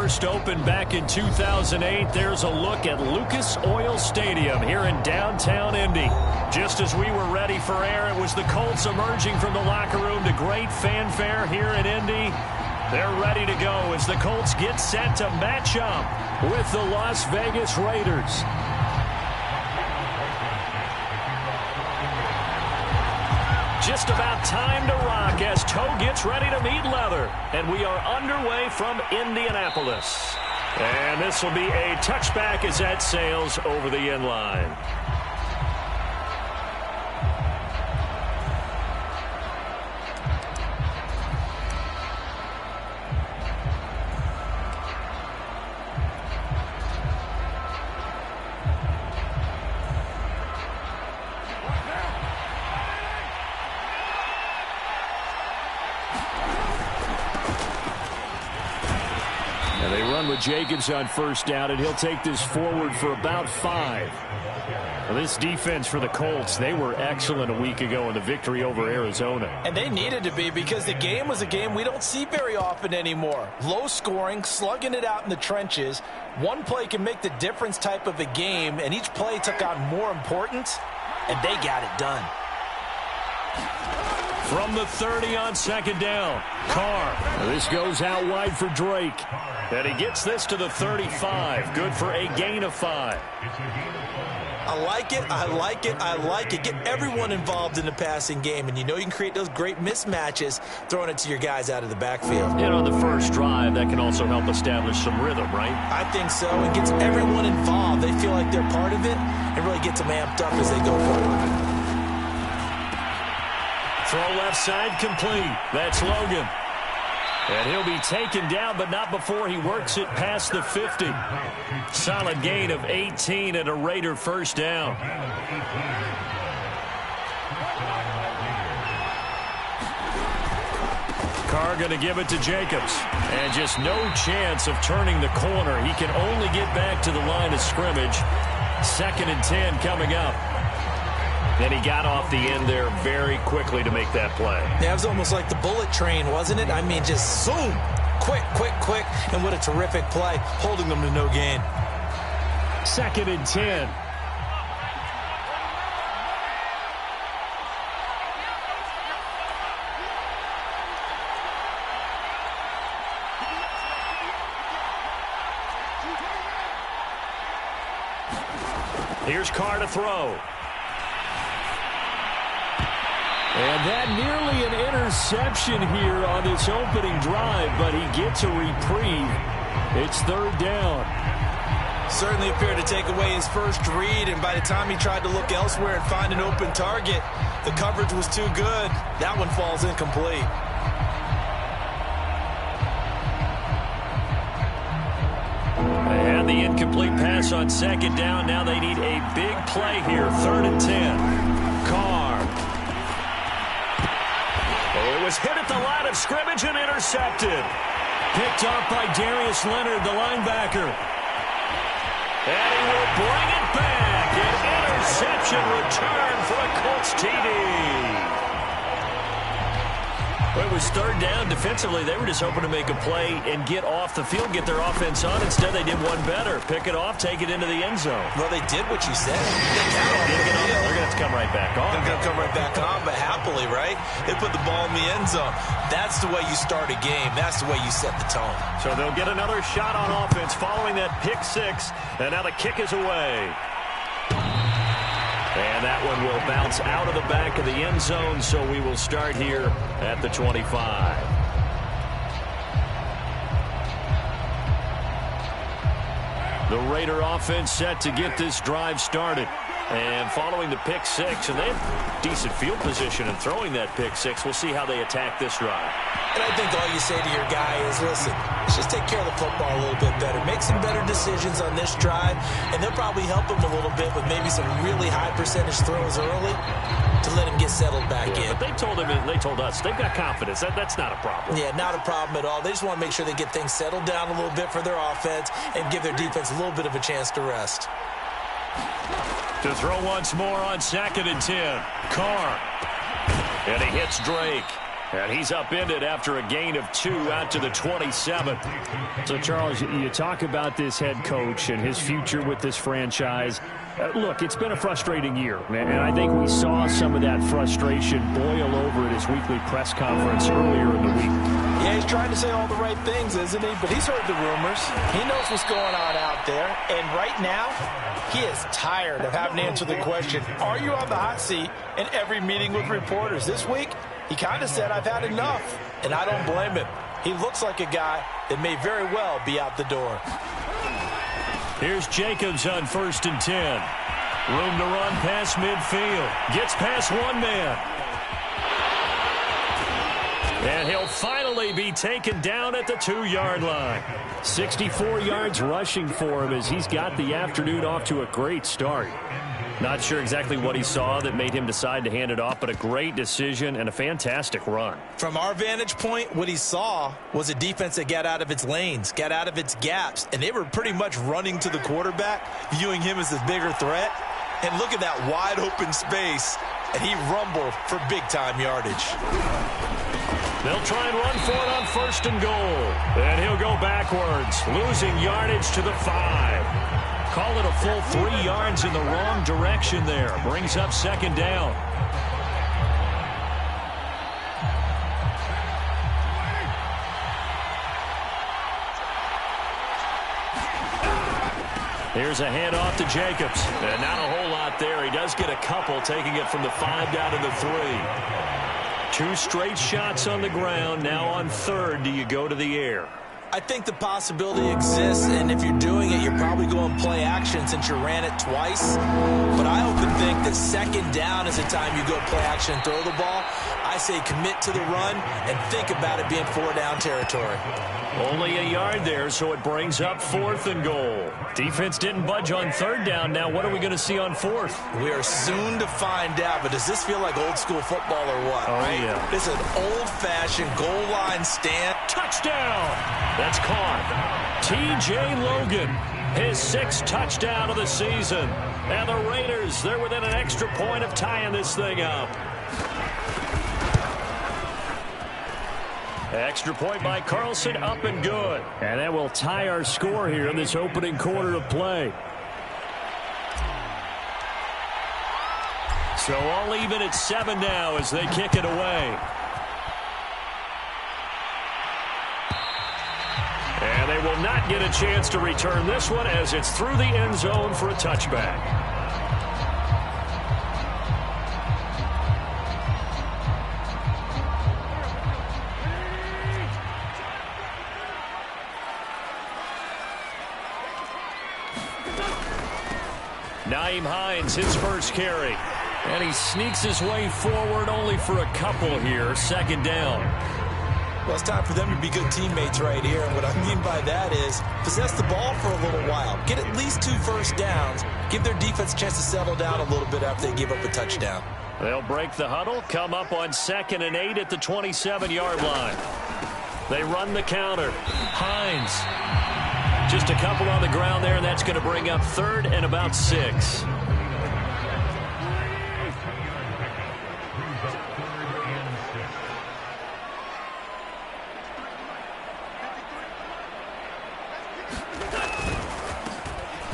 first opened back in 2008. There's a look at Lucas Oil Stadium here in downtown Indy. Just as we were ready for air, it was the Colts emerging from the locker room to great fanfare here in Indy. They're ready to go as the Colts get set to match up with the Las Vegas Raiders. Just about time to rock as toe gets ready to meet leather. And we are underway from Indianapolis. And this will be a touchback as that sails over the end line. They run with Jacobs on first down, and he'll take this forward for about 5. Well, this defense for the Colts, they were excellent a week ago in the victory over Arizona. And they needed to be because the game was a game we don't see very often anymore. Low scoring, slugging it out in the trenches. One play can make the difference type of a game, and each play took on more importance, and they got it done. From the 30 on second down, Carr. This goes out wide for Drake. And he gets this to the 35. Good for a gain of 5. I like it, I like it, I like it. Get everyone involved in the passing game, and you know you can create those great mismatches throwing it to your guys out of the backfield. And on the first drive, that can also help establish some rhythm, right? I think so. It gets everyone involved. They feel like they're part of it and really gets them amped up as they go forward. Throw left side complete. That's Logan. And he'll be taken down, but not before he works it past the 50. Solid gain of 18 and a Raider first down. Carr going to give it to Jacobs. And just no chance of turning the corner. He can only get back to the line of scrimmage. 2nd and 10 coming up. And he got off the end there very quickly to make that play. Yeah, it was almost like the bullet train, wasn't it? I mean, just zoom. Quick, quick, quick. And what a terrific play, holding them to no gain. 2nd and 10. Here's Carr to throw. And that nearly an interception here on this opening drive, but he gets a reprieve. It's 3rd down. Certainly appeared to take away his first read, and by the time he tried to look elsewhere and find an open target, the coverage was too good. That one falls incomplete. They had the incomplete pass on 2nd down. Now they need a big play here. 3rd and 10. Carr. Oh, it was hit at the line of scrimmage and intercepted. Picked up by Darius Leonard, the linebacker. And he will bring it back. An interception return for a Colts TD. It was 3rd down. Defensively, they were just hoping to make a play and get off the field, get their offense on. Instead, they did one better. Pick it off, take it into the end zone. Well, they did what you said. They're going to have to come right back on. They're going to come right back on, but happily, right? They put the ball in the end zone. That's the way you start a game. That's the way you set the tone. So they'll get another shot on offense following that pick 6. And now the kick is away. And that one will bounce out of the back of the end zone, so we will start here at the 25. The Raider offense set to get this drive started. And following the pick 6, and they have decent field position in throwing that pick 6. We'll see how they attack this drive. And I think all you say to your guy is, listen, let's just take care of the football a little bit better. Make some better decisions on this drive, and they'll probably help him a little bit with maybe some really high percentage throws early to let him get settled back in. But they told him, and they told us, they've got confidence. That's not a problem. Yeah, not a problem at all. They just want to make sure they get things settled down a little bit for their offense and give their defense a little bit of a chance to rest. To throw once more on 2nd and 10. Carr. And he hits Drake. And he's upended after a gain of 2 out to the 27. So, Charles, you talk about this head coach and his future with this franchise. Look, it's been a frustrating year, and I think we saw some of that frustration boil over at his weekly press conference earlier in the week. Yeah, he's trying to say all the right things, isn't he? But he's heard the rumors. He knows what's going on out there. And right now, he is tired of having to answer the question, are you on the hot seat in every meeting with reporters? This week, he kind of said, I've had enough. And I don't blame him. He looks like a guy that may very well be out the door. Here's Jacobs on 1st and 10. Room to run past midfield. Gets past one man. And he'll finally be taken down at the 2-yard line. 64 yards rushing for him as he's got the afternoon off to a great start. Not sure exactly what he saw that made him decide to hand it off, but a great decision and a fantastic run. From our vantage point, what he saw was a defense that got out of its lanes, got out of its gaps, and they were pretty much running to the quarterback, viewing him as the bigger threat. And look at that wide open space, and he rumbled for big-time yardage. They'll try and run for it on 1st and goal. And he'll go backwards, losing yardage to the 5. Call it a full 3 yards in the wrong direction there. Brings up 2nd down. Here's a handoff to Jacobs. And not a whole lot there. He does get a couple, taking it from the 5 down to the 3. 2 straight shots on the ground. Now on 3rd, do you go to the air? I think the possibility exists, and if you're doing it, you're probably going play action since you ran it twice. But I often think that 2nd down is the time you go play action and throw the ball. I say commit to the run and think about it being 4-down territory. Only a yard there, so it brings up 4th and goal. Defense didn't budge on 3rd down. Now what are we going to see on 4th? We are soon to find out, but does this feel like old school football or what? Oh, right? Yeah. This is an old-fashioned goal line stand. Touchdown! That's caught. T.J. Logan, his 6th touchdown of the season. And the Raiders, they're within an extra point of tying this thing up. Extra point by Carlson, up and good. And that will tie our score here in this opening quarter of play. So all even at 7 now as they kick it away. And they will not get a chance to return this one as it's through the end zone for a touchback. Nyheim Hines, his first carry. And he sneaks his way forward only for a couple here. 2nd down. Well, it's time for them to be good teammates right here. And what I mean by that is possess the ball for a little while. Get at least 2 first downs. Give their defense a chance to settle down a little bit after they give up a touchdown. They'll break the huddle, come up on 2nd and 8 at the 27-yard line. They run the counter. Hines. Just a couple on the ground there, and that's going to bring up 3rd and about 6.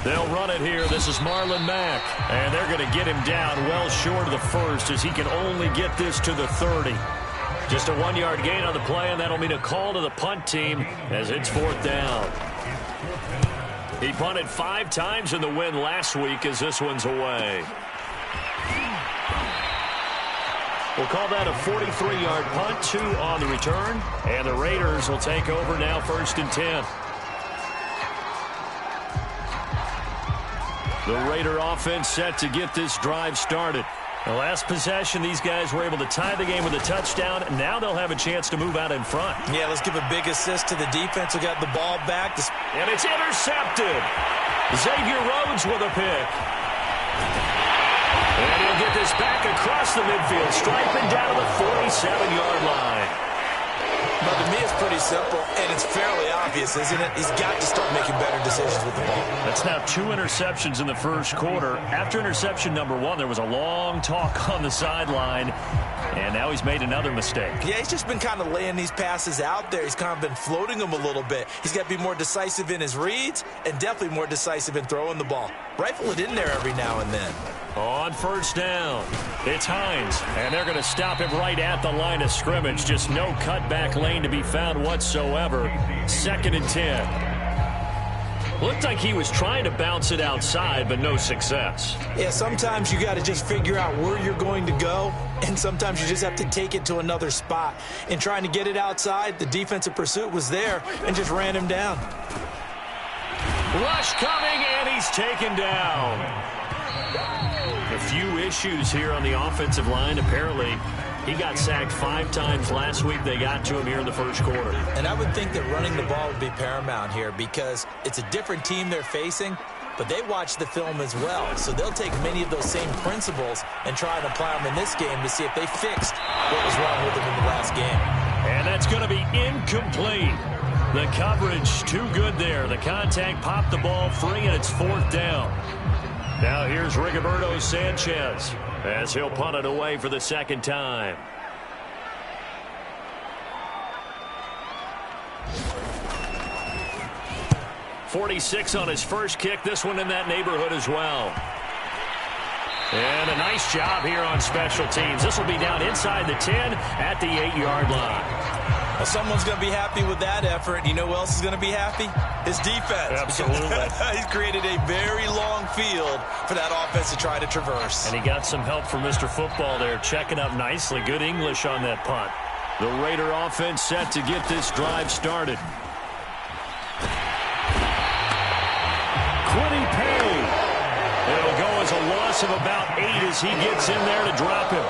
They'll run it here. This is Marlon Mack. And they're going to get him down well short of the 1st as he can only get this to the 30. Just a 1-yard gain on the play, and that'll mean a call to the punt team as it's 4th down. He punted 5 times in the win last week as this one's away. We'll call that a 43-yard punt, 2 on the return. And the Raiders will take over now 1st and 10. The Raider offense set to get this drive started. The last possession, these guys were able to tie the game with a touchdown. Now they'll have a chance to move out in front. Yeah, let's give a big assist to the defense who got the ball back. And it's intercepted. Xavier Rhodes with a pick. And he'll get this back across the midfield, striping down to the 47-yard line. But to me, it's pretty simple, and it's fairly obvious, isn't it? He's got to start making better decisions with the ball. That's now 2 interceptions in the first quarter. After interception number 1, there was a long talk on the sideline, and now he's made another mistake. Yeah, he's just been kind of laying these passes out there. He's kind of been floating them a little bit. He's got to be more decisive in his reads and definitely more decisive in throwing the ball. Rifle it in there every now and then. On first down, it's Hines, and they're going to stop him right at the line of scrimmage. Just no cutback lane to be found whatsoever. 2nd and 10. Looked like he was trying to bounce it outside, but no success. Yeah, sometimes you got to just figure out where you're going to go, and sometimes you just have to take it to another spot. In trying to get it outside, the defensive pursuit was there and just ran him down. Rush coming, and he's taken down. A few issues here on the offensive line. Apparently, he got sacked 5 times last week. They got to him here in the first quarter. And I would think that running the ball would be paramount here because it's a different team they're facing, but they watch the film as well. So they'll take many of those same principles and try and apply them in this game to see if they fixed what was wrong with them in the last game. And that's going to be incomplete. The coverage too good there. The contact popped the ball free, and it's 4th down. Now here's Rigoberto Sanchez as he'll punt it away for the 2nd time. .46 on his first kick. This one in that neighborhood as well. And a nice job here on special teams. This will be down inside the 10 at the 8-yard line. Well, someone's going to be happy with that effort. You know who else is going to be happy? His defense. Absolutely. He's created a very long field for that offense to try to traverse. And he got some help from Mr. Football there, checking up nicely. Good English on that punt. The Raider offense set to get this drive started. Quiddy Pay. It'll go as a loss of about 8 as he gets in there to drop him.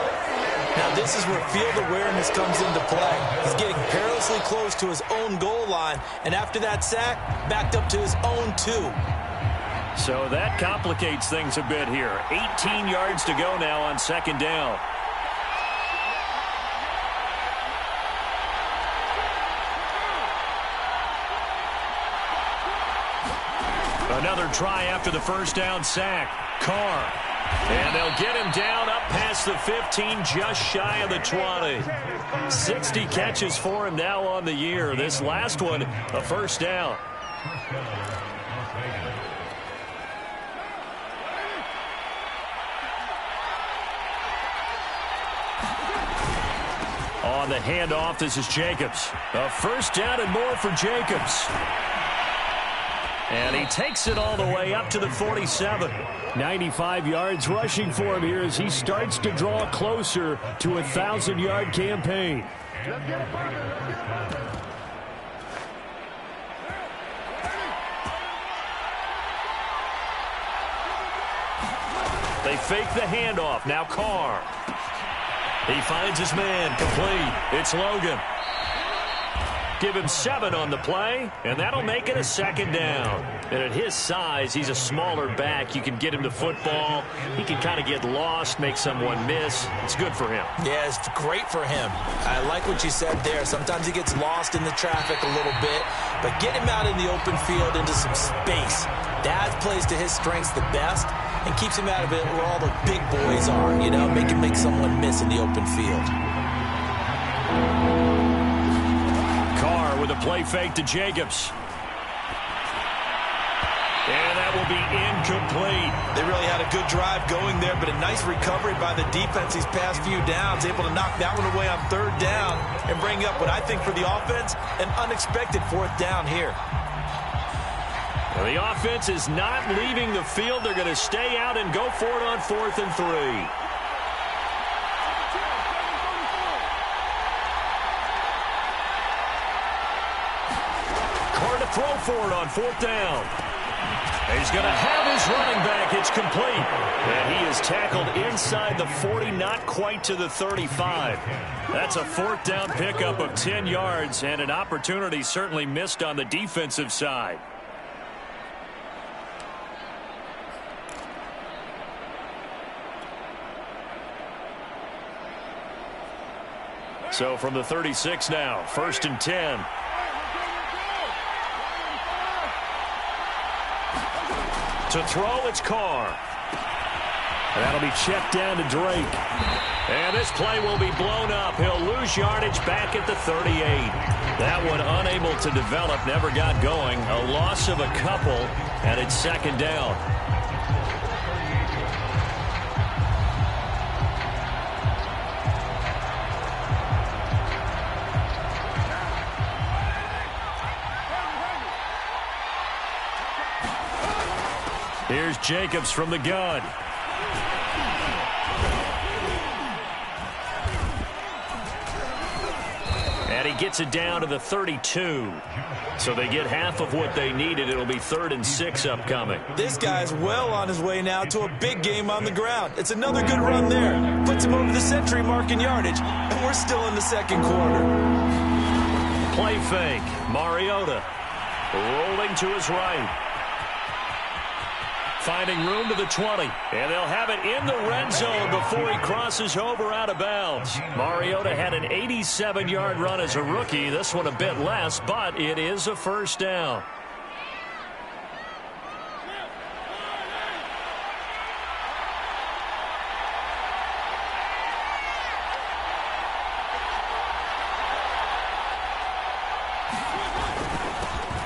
Now, this is where field awareness comes into play. He's getting perilously close to his own goal line, and after that sack, backed up to his own 2. So that complicates things a bit here. 18 yards to go now on 2nd down. Another try after the first down sack. Carr. And they'll get him down up past the 15, just shy of the 20. 60 catches for him now on the year. This last one, a first down. On the handoff, this is Jacobs. A first down and more for Jacobs. And he takes it all the way up to the 47. 95 yards rushing for him here as he starts to draw closer to a 1,000-yard campaign. They fake the handoff. Now Carr. He finds his man. Complete. It's Logan. Give him 7 on the play, and that'll make it a 2nd down. And at his size, he's a smaller back. You can get him to football. He can kind of get lost, make someone miss. It's good for him. Yeah, it's great for him. I like what you said there. Sometimes he gets lost in the traffic a little bit, but get him out in the open field into some space. That plays to his strengths the best and keeps him out of it where all the big boys are, you know, make him make someone miss in the open field. With a play fake to Jacobs. And that will be incomplete. They really had a good drive going there, but a nice recovery by the defense these past few downs, able to knock that one away on 3rd down and bring up what I think for the offense, an unexpected 4th down here. Well, the offense is not leaving the field. They're going to stay out and go for it on 4th and 3. Throw for it on 4th down. He's going to have his running back. It's complete. And he is tackled inside the 40, not quite to the 35. That's a 4th down pickup of 10 yards and an opportunity certainly missed on the defensive side. So from the 36 now, 1st and 10. To throw, it's Carr. That'll be checked down to Drake. And this play will be blown up. He'll lose yardage back at the 38. That one unable to develop, never got going. A loss of a couple, and it's 2nd down. Here's Jacobs from the gun. And he gets it down to the 32. So they get half of what they needed. It'll be 3rd and 6 upcoming. This guy's well on his way now to a big game on the ground. It's another good run there. Puts him over the century mark in yardage. And we're still in the 2nd quarter. Play fake. Mariota rolling to his right. Finding room to the 20. And they'll have it in the red zone before he crosses over out of bounds. Mariota had an 87-yard run as a rookie. This one a bit less, but it is a 1st down.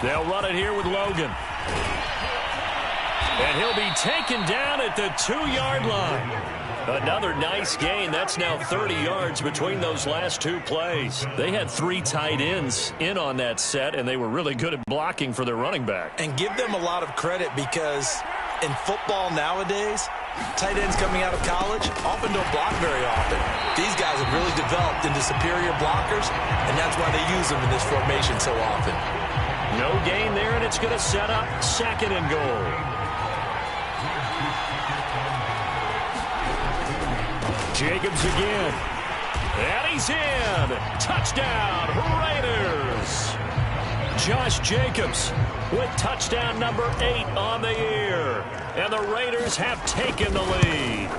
They'll run it here with Logan. And he'll be taken down at the 2-yard line. Another nice gain. That's now 30 yards between those last 2 plays. They had 3 tight ends in on that set, and they were really good at blocking for their running back. And give them a lot of credit because in football nowadays, tight ends coming out of college often don't block very often. These guys have really developed into superior blockers, and that's why they use them in this formation so often. No gain there, and it's going to set up 2nd and goal. Jacobs again. And he's in. Touchdown, Raiders. Josh Jacobs with touchdown number 8 on the year. And the Raiders have taken the lead.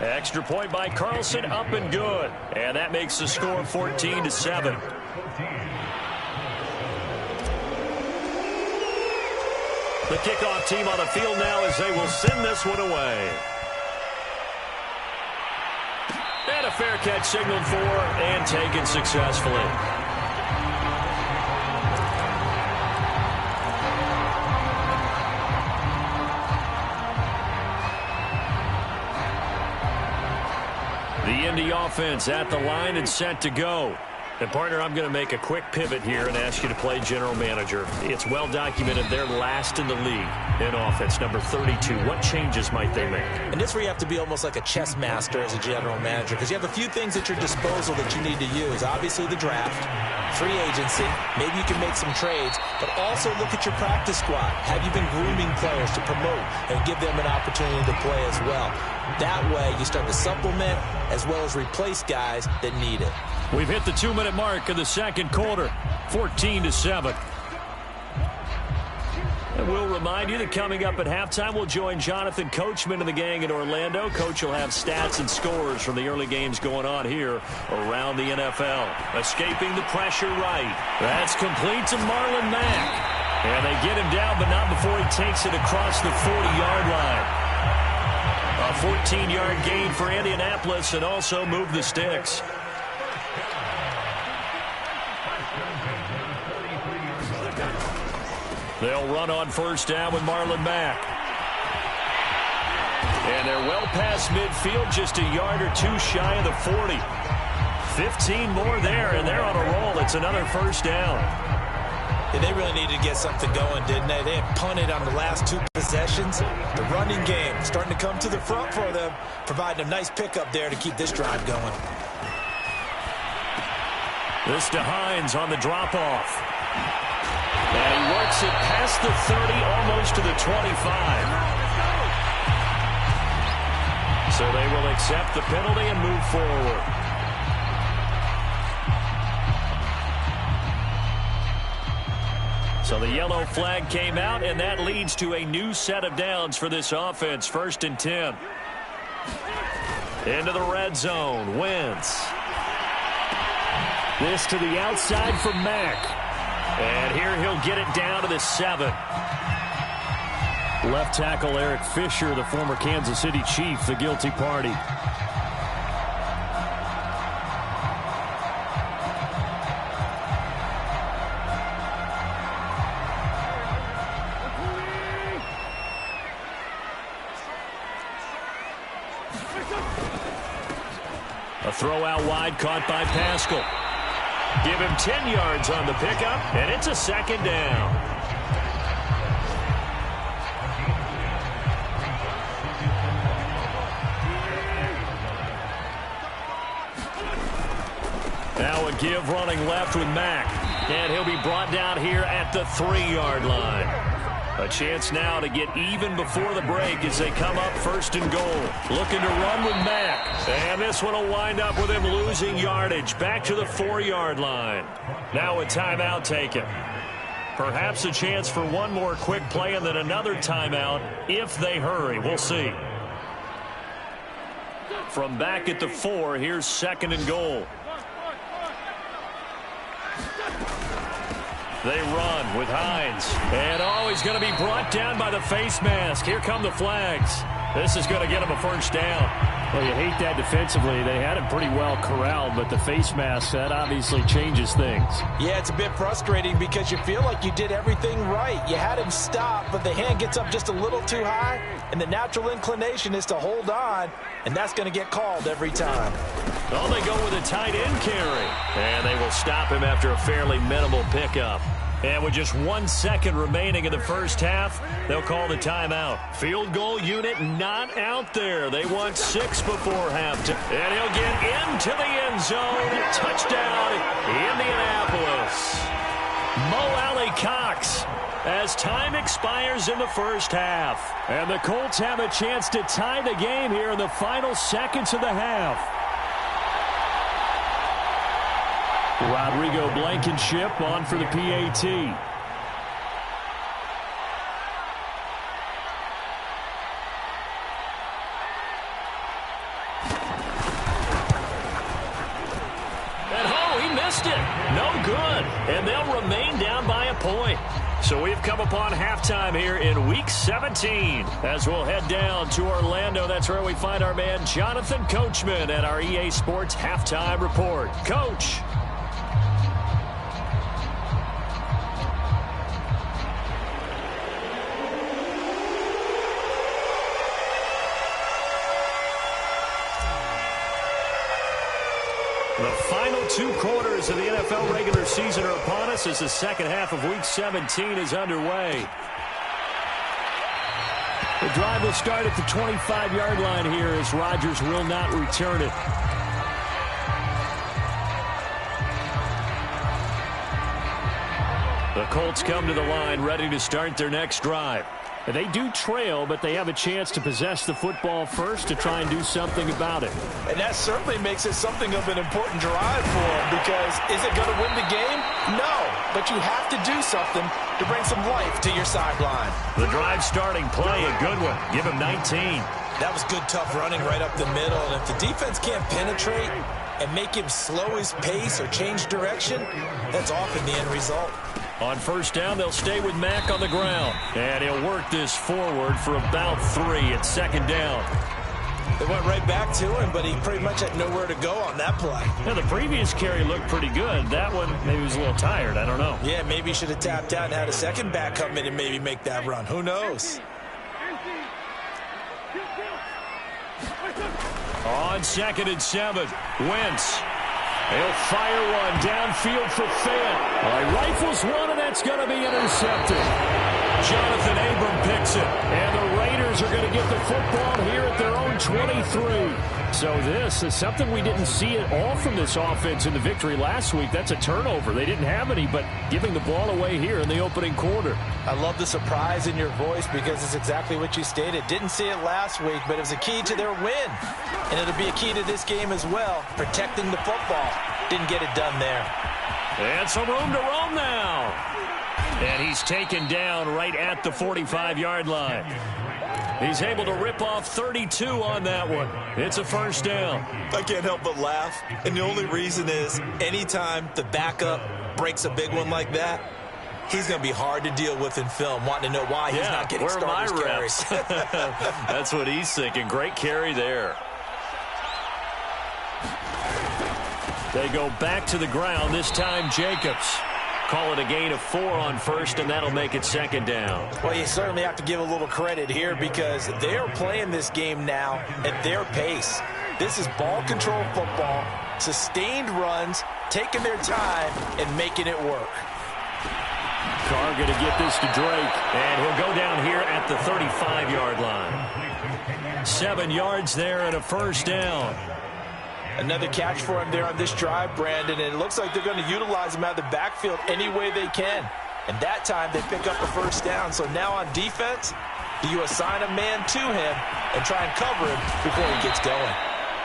Extra point by Carlson, up and good. And that makes the score 14-7. The kickoff team on the field now as they will send this one away. And a fair catch signaled for and taken successfully. The Indy offense at the line and set to go. And, partner, I'm going to make a quick pivot here and ask you to play general manager. It's well documented they're last in the league in offense, number 32. What changes might they make? And this where you have to be almost like a chess master as a general manager because you have a few things at your disposal that you need to use. Obviously, the draft, free agency, maybe you can make some trades, but also look at your practice squad. Have you been grooming players to promote and give them an opportunity to play as well? That way, you start to supplement as well as replace guys that need it. We've hit the 2-minute mark of the 2nd quarter, 14-7. And we'll remind you that coming up at halftime, we'll join Jonathan Coachman and the gang in Orlando. Coach will have stats and scores from the early games going on here around the NFL. Escaping the pressure right. That's complete to Marlon Mack. And they get him down, but not before he takes it across the 40-yard line. A 14-yard gain for Indianapolis and also move the sticks. They'll run on 1st down with Marlon Mack. And they're well past midfield, just a yard or 2 shy of the 40. 15 more there, and they're on a roll. It's another 1st down. Yeah, they really needed to get something going, didn't they? They had punted on the last 2 possessions. The running game starting to come to the front for them, providing a nice pickup there to keep this drive going. This to Hines on the drop-off. And he works it past the 30, almost to the 25. So they will accept the penalty and move forward. So the yellow flag came out, and that leads to a new set of downs for this offense. 1st and 10. Into the red zone. Wentz. This to the outside for Mack. And here he'll get it down to the 7. Left tackle Eric Fisher, the former Kansas City Chief, the guilty party. A throw out wide caught by Pascal. Give him 10 yards on the pickup, and it's a 2nd down. Now a give running left with Mack, and he'll be brought down here at the 3-yard line. A chance now to get even before the break as they come up 1st and goal. Looking to run with Mack. And this one will wind up with him losing yardage back to the 4-yard line. Now a timeout taken. Perhaps a chance for one more quick play and then another timeout if they hurry. We'll see. From back at the 4, here's 2nd and goal. They run with Hines. And he's going to be brought down by the face mask. Here come the flags. This is going to get him a 1st down. Well, you hate that defensively. They had him pretty well corralled, but the face mask, that obviously changes things. Yeah, it's a bit frustrating because you feel like you did everything right. You had him stop, but the hand gets up just a little too high, and the natural inclination is to hold on, and that's going to get called every time. Well, they go with a tight end carry, and they will stop him after a fairly minimal pickup. And with just 1 second remaining in the first half, they'll call the timeout. Field goal unit not out there. They want 6 before halftime. And he'll get into the end zone. Touchdown, Indianapolis. Mo Alley-Cox as time expires in the first half. And the Colts have a chance to tie the game here in the final seconds of the half. Rodrigo Blankenship on for the PAT. And he missed it. No good. And they'll remain down by a point. So we've come upon halftime here in Week 17. As we'll head down to Orlando, that's where we find our man Jonathan Coachman at our EA Sports Halftime Report. Coach. The final 2 quarters of the NFL regular season are upon us as the second half of Week 17 is underway. The drive will start at the 25-yard line here as Rodgers will not return it. The Colts come to the line ready to start their next drive. They do trail, but they have a chance to possess the football first to try and do something about it. And that certainly makes it something of an important drive for them, because is it going to win the game? No, but you have to do something to bring some life to your sideline. The drive starting play, a good one. Give him 19. That was good, tough running right up the middle. And if the defense can't penetrate and make him slow his pace or change direction, that's often the end result. On 1st down, they'll stay with Mack on the ground. And he'll work this forward for about 3 at 2nd down. They went right back to him, but he pretty much had nowhere to go on that play. Now, the previous carry looked pretty good. That one, maybe he was a little tired. I don't know. Yeah, maybe he should have tapped out and had a second back come in and maybe make that run. Who knows? On 2nd and 7, Wentz. He'll fire one downfield for Fant. He rifles one, and that's going to be intercepted. Jonathan Abram picks it. And the Raiders are going to get the football here at their own 23. So this is something we didn't see at all from this offense in the victory last week. That's a turnover. They didn't have any, but giving the ball away here in the opening quarter. I love the surprise in your voice because it's exactly what you stated. Didn't see it last week, but it was a key to their win. And it'll be a key to this game as well, protecting the football. Didn't get it done there. And some room to roam now. And he's taken down right at the 45-yard line. He's able to rip off 32 on that one. It's a first down. I can't help but laugh, and the only reason is anytime the backup breaks a big one like that, he's going to be hard to deal with in film, wanting to know why he's not getting starters carries. That's what he's thinking. Great carry there. They go back to the ground, this time Jacobs. Call it a gain of 4 on first, and that'll make it second down. Well, you certainly have to give a little credit here because they are playing this game now at their pace. This is ball control football, sustained runs, taking their time, and making it work. Carr going to get this to Drake, and he'll go down here at the 35-yard line. 7 yards there and a first down. Another catch for him there on this drive, Brandon, and it looks like they're going to utilize him out of the backfield any way they can. And that time they pick up a first down. So now on defense, do you assign a man to him and try and cover him before he gets going?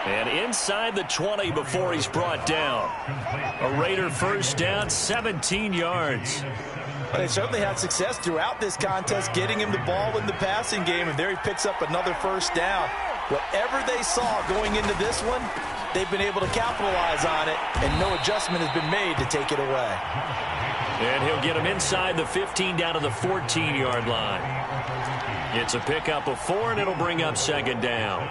And inside the 20 before he's brought down. A Raider first down, 17 yards. But they certainly had success throughout this contest getting him the ball in the passing game, and there he picks up another first down. Whatever they saw going into this one, they've been able to capitalize on it, and no adjustment has been made to take it away. And he'll get him inside the 15 down to the 14-yard line. It's a pickup of 4, and it'll bring up second down.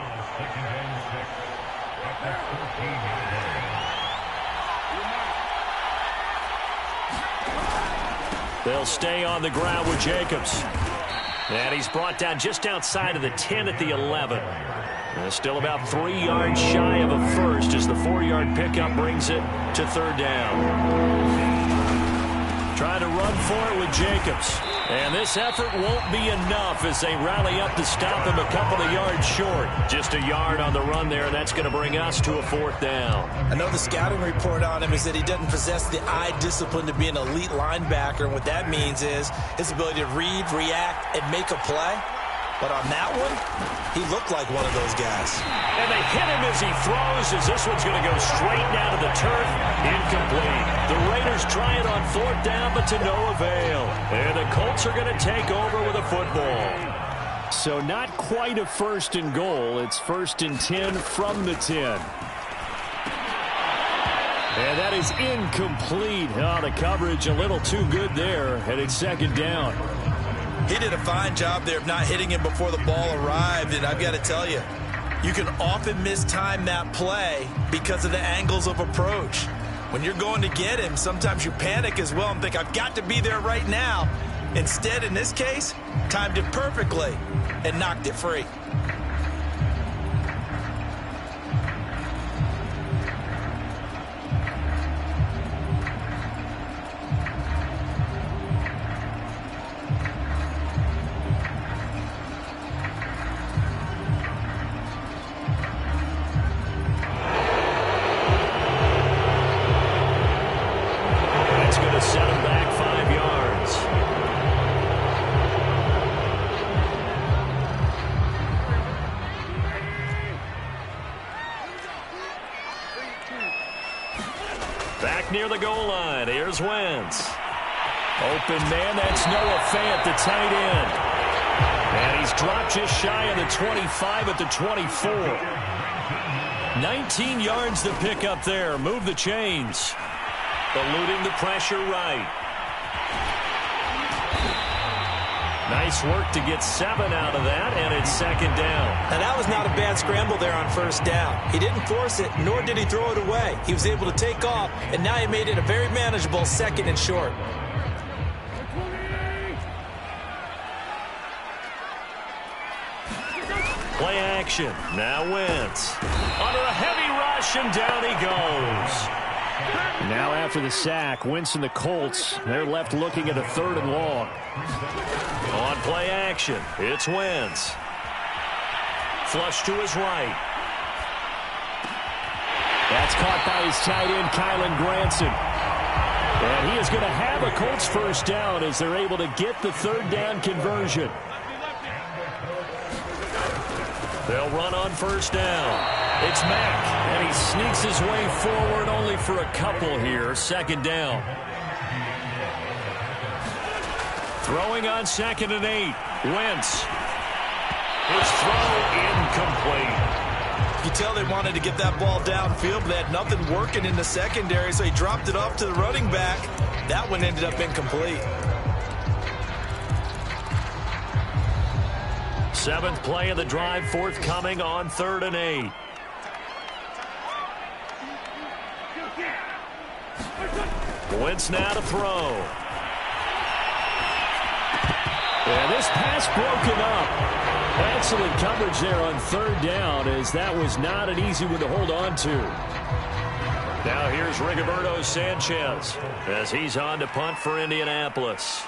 They'll stay on the ground with Jacobs. And he's brought down just outside of the 10 at the 11. Still about 3 yards shy of a first as the 4-yard pickup brings it to third down. Trying to run for it with Jacobs. And this effort won't be enough as they rally up to stop him a couple of yards short. Just a yard on the run there, and that's going to bring us to a fourth down. I know the scouting report on him is that he doesn't possess the eye discipline to be an elite linebacker. And what that means is his ability to read, react, and make a play. But on that one, he looked like one of those guys. And they hit him as he throws, as this one's going to go straight down to the turf. Incomplete. The Raiders try it on fourth down, but to no avail. And the Colts are going to take over with a football. So not quite a first and goal. It's first and 10 from the 10. And that is incomplete. Oh, the coverage a little too good there, and it's second down. He did a fine job there of not hitting him before the ball arrived, and I've got to tell you, you can often mistime that play because of the angles of approach. When you're going to get him, sometimes you panic as well and think, I've got to be there right now. Instead, in this case, timed it perfectly and knocked it free. Near the goal line. Here's Wentz. Open man. That's Noah Fant, the tight end. And he's dropped just shy of the 25 at the 24. 19 yards to pick up there. Move the chains. Eluding the pressure right. Nice work to get 7 out of that, and it's second down. Now, that was not a bad scramble there on first down. He didn't force it, nor did he throw it away. He was able to take off, and now he made it a very manageable second and short. Play action. Now Wentz. Under a heavy rush, and down he goes. Now after the sack, Wentz and the Colts, they're left looking at a 3rd and long. On play action, it's Wentz. Flush to his right. That's caught by his tight end, Kylan Granson. And he is going to have a Colts first down as they're able to get the 3rd down conversion. They'll run on first down. It's Mack, and he sneaks his way forward only for a couple here. Second down. Throwing on 2nd and 8. Wentz. His throw incomplete. You tell they wanted to get that ball downfield, but they had nothing working in the secondary, so he dropped it off to the running back. That one ended up incomplete. 7th play of the drive forthcoming on 3rd and 8. Wentz now to throw. And this pass broken up. Excellent coverage there on 3rd down, as that was not an easy one to hold on to. Now here's Rigoberto Sanchez as he's on to punt for Indianapolis.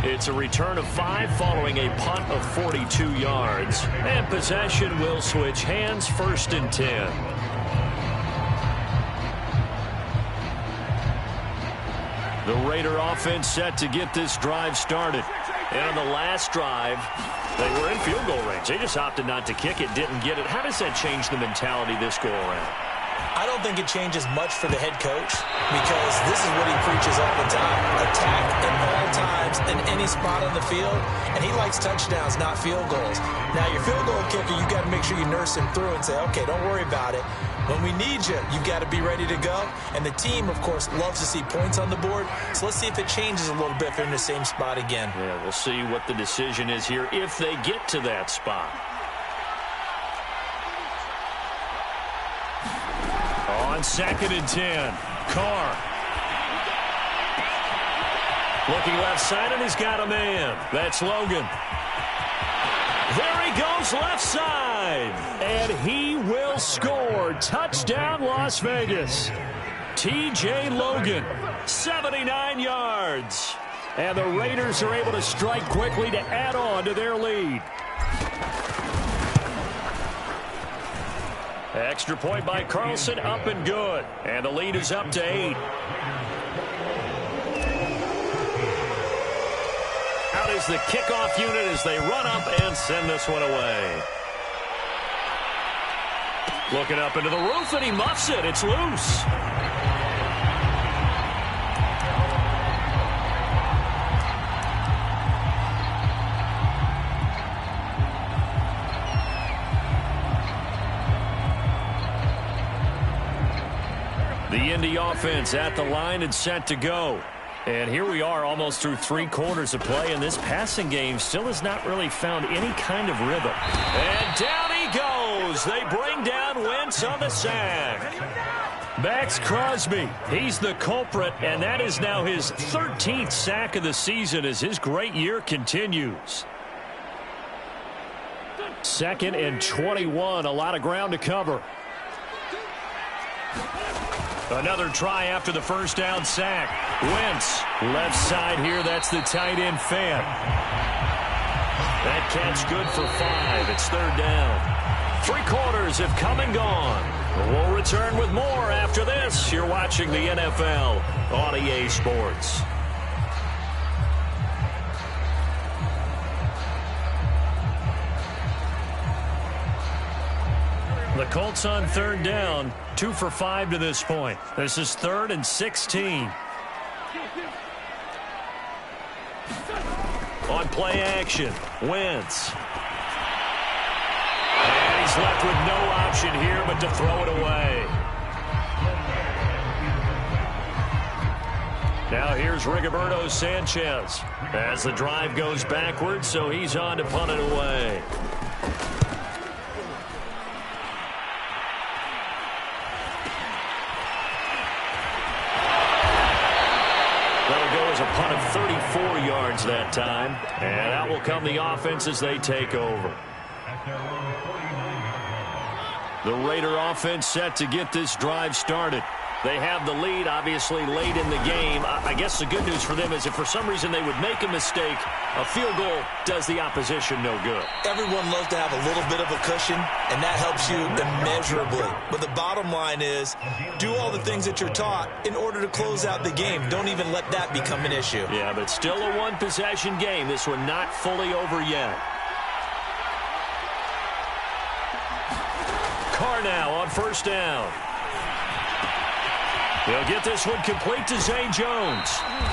It's a return of 5 following a punt of 42 yards. And possession will switch hands, 1st and 10. The Raider offense set to get this drive started. And on the last drive, they were in field goal range. They just opted not to kick it, didn't get it. How does that change the mentality this go around? I don't think it changes much for the head coach, because this is what he preaches all the time. Attack at all times in any spot on the field, and he likes touchdowns, not field goals. Now, your field goal kicker, you've got to make sure you nurse him through and say, okay, don't worry about it. When we need you, you've got to be ready to go. And the team, of course, loves to see points on the board. So let's see if it changes a little bit if they're in the same spot again. Yeah, we'll see what the decision is here if they get to that spot. On 2nd and 10, Carr. Looking left side, and he's got a man. That's Logan. There he goes left side. And he will score. Touchdown, Las Vegas. T.J. Logan, 79 yards. And the Raiders are able to strike quickly to add on to their lead. Extra point by Carlson, up and good. And the lead is up to 8. Out is the kickoff unit as they run up and send this one away. Looking up into the roof, and he muffs it. It's loose. The Indy offense at the line and set to go. And here we are almost through 3 quarters of play, and this passing game still has not really found any kind of rhythm. And down he goes. They bring down Wentz on the sack. Max Crosby, he's the culprit, and that is now his 13th sack of the season as his great year continues. 2nd and 21, a lot of ground to cover. Another try after the first down sack. Wentz, left side here, that's the tight end fan. That catch good for 5. It's 3rd down. 3 quarters have come and gone. We'll return with more after this. You're watching the NFL on EA Sports. The Colts on 3rd down, 2 for 5 to this point. This is 3rd and 16. On play action, Wentz. And he's left with no option here but to throw it away. Now here's Rigoberto Sanchez as the drive goes backwards, so he's on to punt it away. A punt of 34 yards that time, and out will come the offense as they take over. The Raider offense set to get this drive started. They have the lead, obviously, late in the game. I guess the good news for them is if for some reason they would make a mistake, a field goal does the opposition no good. Everyone loves to have a little bit of a cushion, and that helps you immeasurably. But the bottom line is, do all the things that you're taught in order to close out the game. Don't even let that become an issue. Yeah, but still a one-possession game. This one not fully over yet. now on first down. He'll get this one complete to Zay Jones.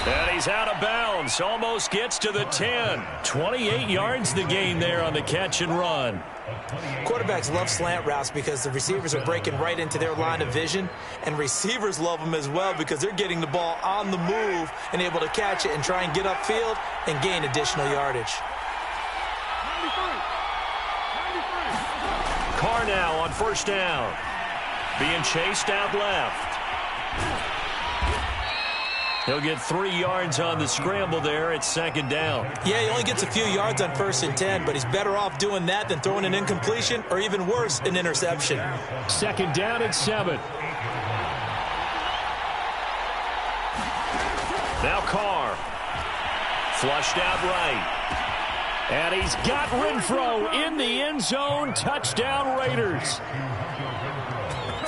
And he's out of bounds. Almost gets to the 10. 28 yards the gain there on the catch and run. Quarterbacks love slant routes because the receivers are breaking right into their line of vision. And receivers love them as well because they're getting the ball on the move and able to catch it and try and get upfield and gain additional yardage. Carr now on first down. Being chased out left. He'll get 3 yards on the scramble there at second down. Yeah, he only gets a few yards on 1st and 10, but he's better off doing that than throwing an incompletion or even worse, an interception. Second down and 7. Now Carr. Flushed out right. And he's got Renfro in the end zone. Touchdown Raiders.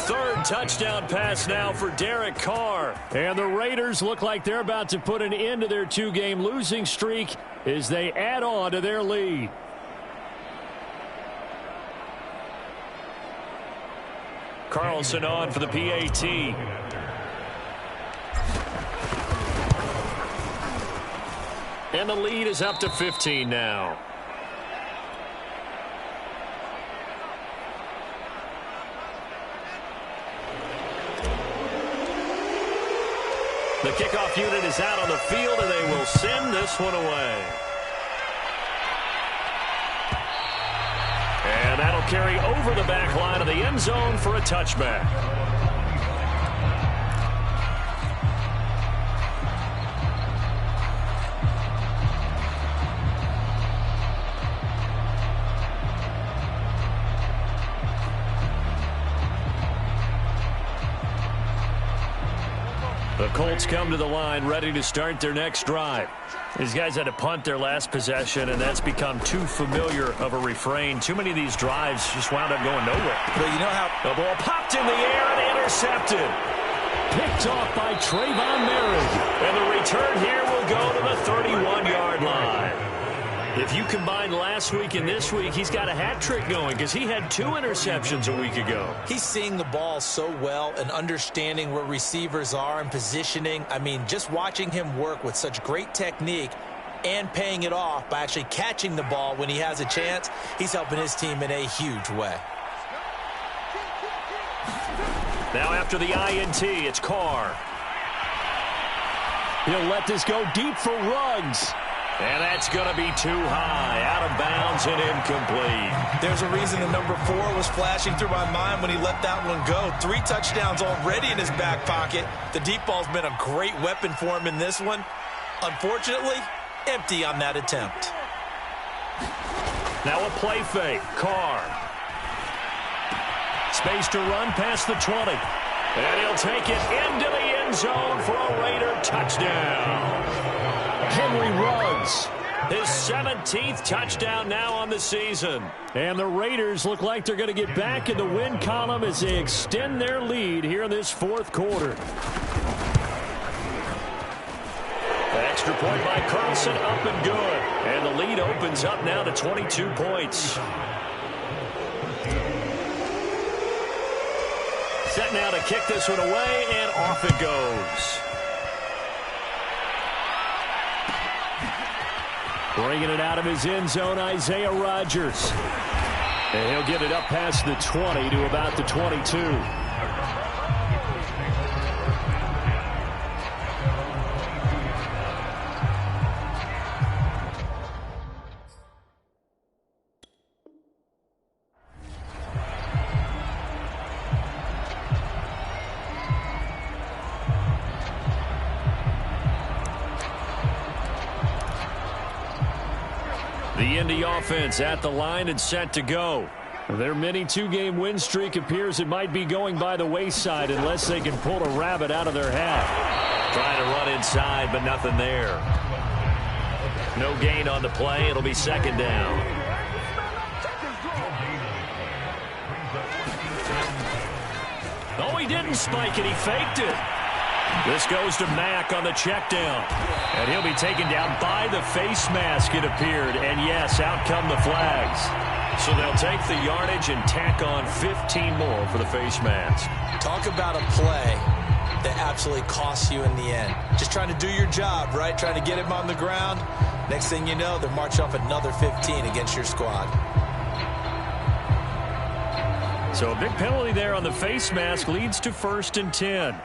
Third touchdown pass now for Derek Carr. And the Raiders look like they're about to put an end to their 2-game losing streak as they add on to their lead. Carlson on for the PAT. And the lead is up to 15 now. The kickoff unit is out on the field, and they will send this one away. And that'll carry over the back line of the end zone for a touchback. The Colts come to the line ready to start their next drive. These guys had to punt their last possession, and that's become too familiar of a refrain. Too many of these drives just wound up going nowhere. But you know how the ball popped in the air and intercepted. Picked off by Trayvon Merritt. And the return here will go to the 31-yard line. If you combine last week and this week, he's got a hat trick going because he had 2 interceptions a week ago. He's seeing the ball so well and understanding where receivers are and positioning. I mean, just watching him work with such great technique and paying it off by actually catching the ball when he has a chance, he's helping his team in a huge way. Now after the INT, it's Carr. He'll let this go deep for Ruggs. And that's going to be too high, out of bounds and incomplete. There's a reason the number 4 was flashing through my mind when he let that one go. 3 touchdowns already in his back pocket. The deep ball's been a great weapon for him in this one. Unfortunately, empty on that attempt. Now a play fake. Carr. Space to run past the 20. And he'll take it into the end zone for a Raider touchdown. Henry Ruggs. His 17th touchdown now on the season. And the Raiders look like they're going to get back in the win column as they extend their lead here in this 4th quarter. The extra point by Carlson up and good. And the lead opens up now to 22 points. Set now to kick this one away, and off it goes. Bringing it out of his end zone, Isaiah Rodgers. And he'll get it up past the 20 to about the 22. The Indy offense at the line and set to go. Their mini 2-game win streak appears it might be going by the wayside unless they can pull a rabbit out of their hat. Trying to run inside, but nothing there. No gain on the play. It'll be second down. Oh, he didn't spike it. He faked it. This goes to Mack on the check down. And he'll be taken down by the face mask, it appeared. And yes, out come the flags. So they'll take the yardage and tack on 15 more for the face mask. Talk about a play that absolutely costs you in the end. Just trying to do your job, right? Trying to get him on the ground. Next thing you know, they're marching off another 15 against your squad. So a big penalty there on the face mask leads to 1st and 10.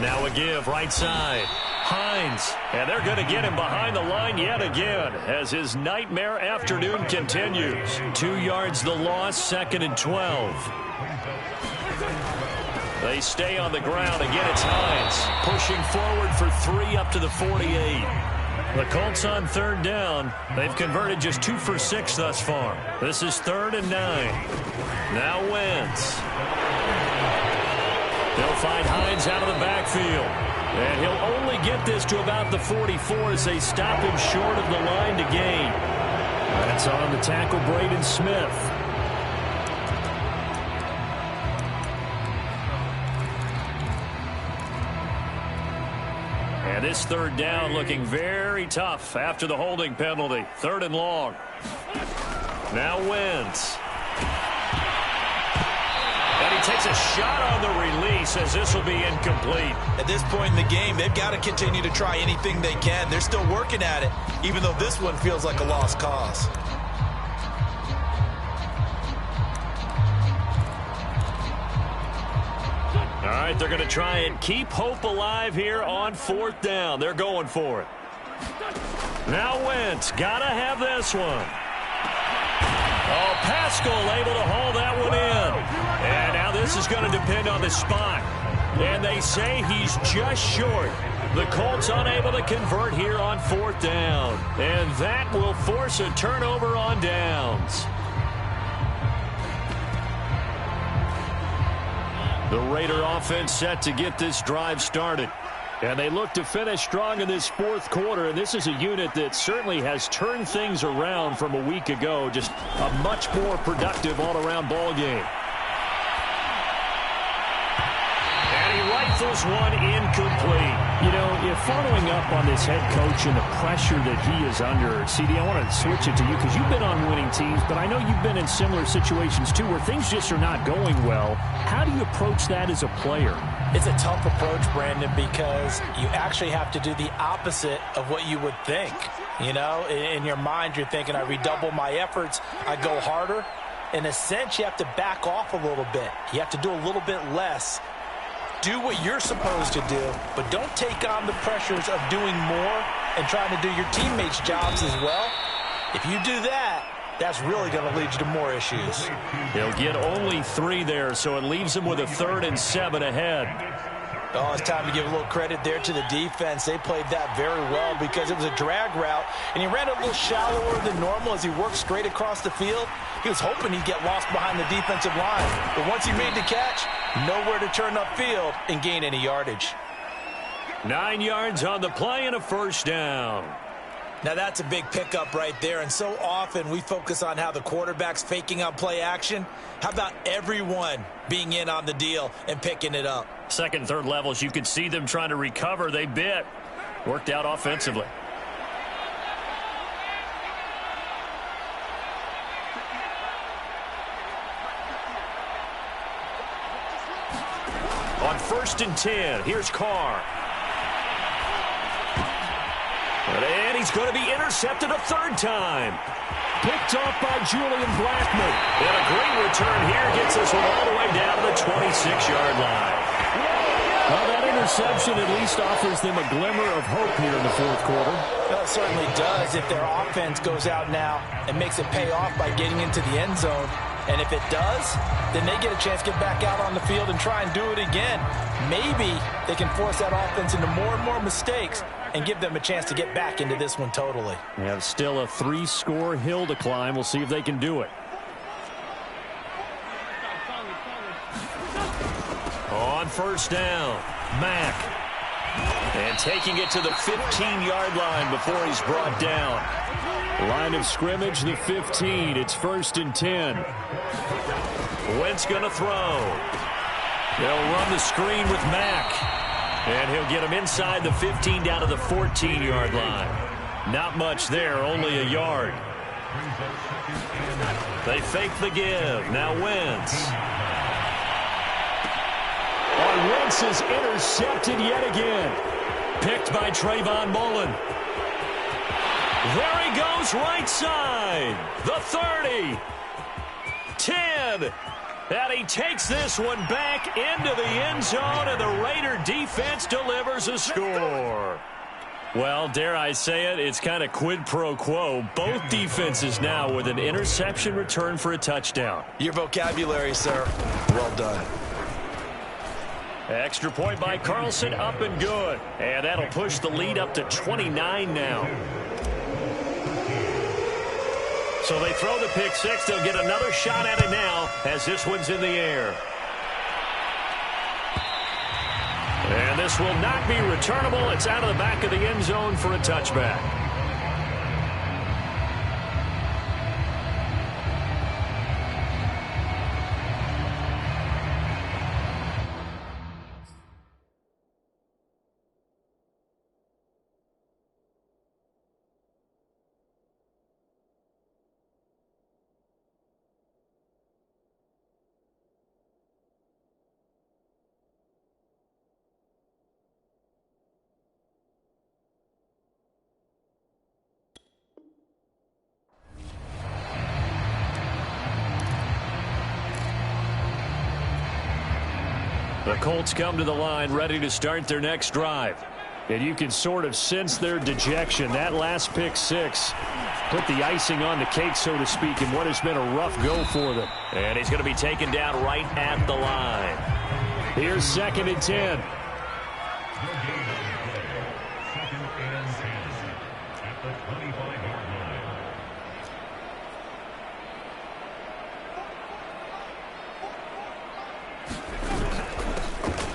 Now a give right side. Hines, and they're going to get him behind the line yet again as his nightmare afternoon continues. 2 yards the loss, 2nd and 12. They stay on the ground. Again, it's Hines pushing forward for 3 up to the 48. The Colts on 3rd down. They've converted just 2 for 6 thus far. This is 3rd and 9. Now Wentz. They'll find Hines out of the backfield. And he'll only get this to about the 44 as they stop him short of the line to gain. That's on the tackle, Braden Smith. And this 3rd down looking very tough after the holding penalty. 3rd and long. Now Wentz. And he takes a shot on the release as this will be incomplete. At this point in the game, they've got to continue to try anything they can. They're still working at it, even though this one feels like a lost cause. All right, they're going to try and keep hope alive here on 4th down. They're going for it. Now Wentz, got to have this one. Oh, Pascal able to haul that one in. And now this is going to depend on the spot. And they say he's just short. The Colts unable to convert here on 4th down. And that will force a turnover on downs. The Raider offense set to get this drive started. And they look to finish strong in this 4th quarter. And this is a unit that certainly has turned things around from a week ago. Just a much more productive all-around ball game. And he rifles one incomplete. You know, if following up on this head coach and the pressure that he is under, CD, I want to switch it to you because you've been on winning teams, but I know you've been in similar situations too where things just are not going well. How do you approach that as a player? It's a tough approach, Brandon, because you actually have to do the opposite of what you would think. You know, in your mind, you're thinking, I redouble my efforts, I go harder. In a sense, you have to back off a little bit. You have to do a little bit less. Do what you're supposed to do, but don't take on the pressures of doing more and trying to do your teammates' jobs as well. If you do that, that's really going to lead you to more issues. They'll get only 3 there, so it leaves them with a 3rd and 7 ahead. Oh, it's time to give a little credit there to the defense. They played that very well because it was a drag route, and he ran a little shallower than normal as he worked straight across the field. He was hoping he'd get lost behind the defensive line, but once he made the catch, nowhere to turn upfield and gain any yardage. 9 yards on the play and a 1st down. Now that's a big pickup right there, and so often we focus on how the quarterback's faking on play action. How about everyone being in on the deal and picking it up? 2nd and 3rd levels, you could see them trying to recover. They bit. Worked out offensively. On 1st and 10, here's Carr. And he's going to be intercepted a 3rd time. Picked off by Julian Blackman. And a great return here gets us one all the way down to the 26-yard line. Well, that interception at least offers them a glimmer of hope here in the 4th quarter. Well, it certainly does if their offense goes out now and makes it pay off by getting into the end zone. And if it does, then they get a chance to get back out on the field and try and do it again. Maybe they can force that offense into more and more mistakes and give them a chance to get back into this one totally. They have still a 3-score hill to climb. We'll see if they can do it. On 1st down, Mack. And taking it to the 15-yard line before he's brought down. Line of scrimmage, the 15. It's 1st and 10. Wentz going to throw. They'll run the screen with Mack. And he'll get him inside the 15 down to the 14-yard line. Not much there, only a yard. They fake the give. Now Wentz. Wentz is intercepted yet again. Picked by Trayvon Mullen. There he goes, right side. The 30. 10. And he takes this one back into the end zone, and the Raider defense delivers a score. Well, dare I say it, it's kind of quid pro quo. Both defenses now with an interception return for a touchdown. Your vocabulary, sir. Well done. Extra point by Carlson, up and good. And that'll push the lead up to 29 now. So they throw the pick six. They'll get another shot at it now as this one's in the air. And this will not be returnable. It's out of the back of the end zone for a touchback. The Colts come to the line ready to start their next drive. And you can sort of sense their dejection. That last pick six put the icing on the cake, so to speak, in what has been a rough go for them. And he's going to be taken down right at the line. Here's 2nd and 10.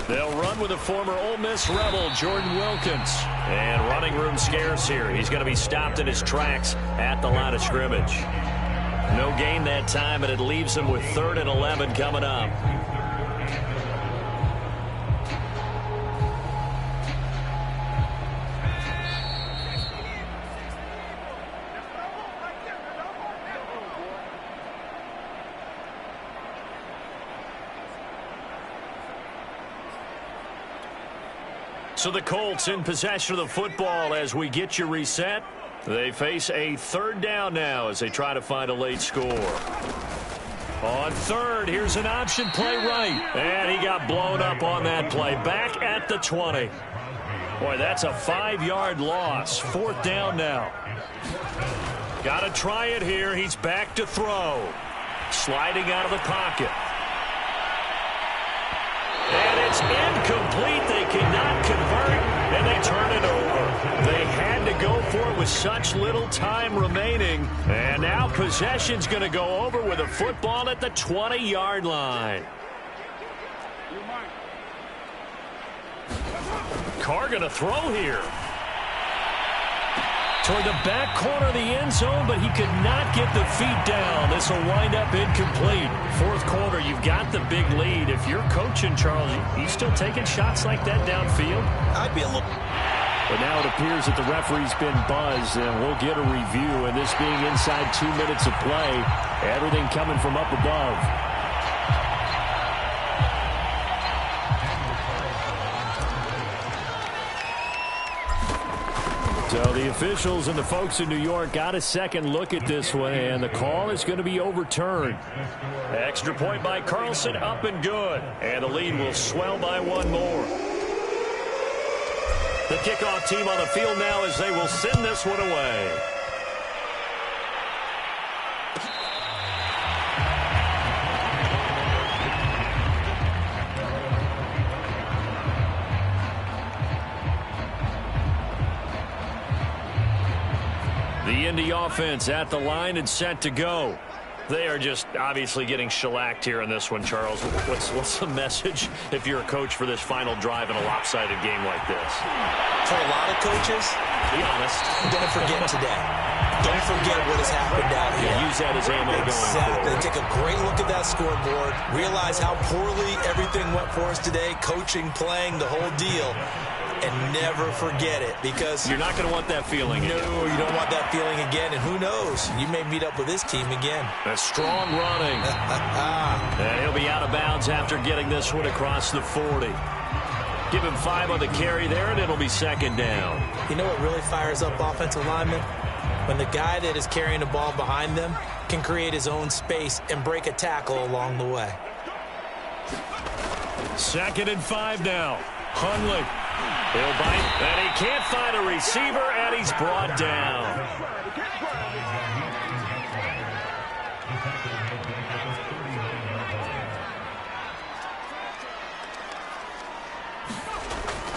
They'll run with a former Ole Miss Rebel, Jordan Wilkins. And running room scarce here. He's going to be stopped in his tracks at the line of scrimmage. No gain that time, and it leaves him with 3rd and 11 coming up. So the Colts in possession of the football as we get you reset. They face a 3rd down now as they try to find a late score. On 3rd, here's an option play right. And he got blown up on that play. Back at the 20. Boy, that's a 5-yard loss. 4th down now. Got to try it here. He's back to throw. Sliding out of the pocket. And it's incomplete. They cannot convert, and they turn it over. They had to go for it with such little time remaining. And now possession's going to go over with a football at the 20-yard line. Carr going to throw here. Toward the back corner of the end zone, but he could not get the feet down. This will wind up incomplete. 4th quarter, you've got the big lead. If you're coaching, Charles, you still taking shots like that downfield? I'd be a little... But now it appears that the referee's been buzzed, and we'll get a review. And this being inside 2 minutes of play, everything coming from up above. So the officials and the folks in New York got a second look at this one, and the call is going to be overturned. Extra point by Carlson, up and good. And the lead will swell by 1 more. The kickoff team on the field now as they will send this one away. The Indy offense at the line and set to go. They are just obviously getting shellacked here in this one, Charles. What's the message if you're a coach for this final drive in a lopsided game like this? For a lot of coaches, be honest, I'm going to forget today. Don't forget what has happened out here. Use that as ammo going Exactly. forward. Take a great look at that scoreboard. Realize how poorly everything went for us today. Coaching, playing, the whole deal. And never forget it, because you're not going to want that feeling again. No, you don't want that feeling again. And who knows? You may meet up with this team again. A strong running. And he'll be out of bounds after getting this one across the 40. Give him 5 on the carry there, and it'll be second down. You know what really fires up offensive linemen? When the guy that is carrying the ball behind them can create his own space and break a tackle along the way. 2nd and 5 now. Hundley. He'll bite, and he can't find a receiver, and he's brought down.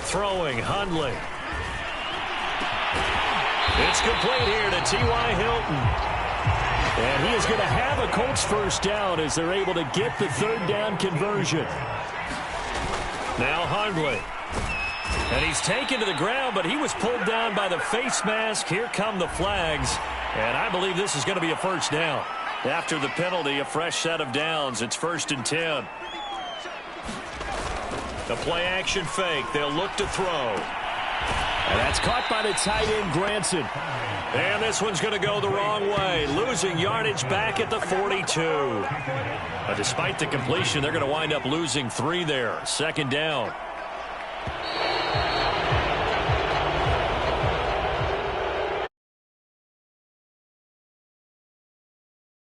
Throwing, Hundley. It's complete here to T.Y. Hilton. And he is going to have a Colts first down as they're able to get the 3rd down conversion. Now Hundley. And he's taken to the ground, but he was pulled down by the face mask. Here come the flags. And I believe this is going to be a first down. After the penalty, a fresh set of downs. It's 1st and 10. The play action fake. They'll look to throw. And that's caught by the tight end, Granson. And this one's going to go the wrong way. Losing yardage back at the 42. But despite the completion, they're going to wind up losing 3 there. 2nd down.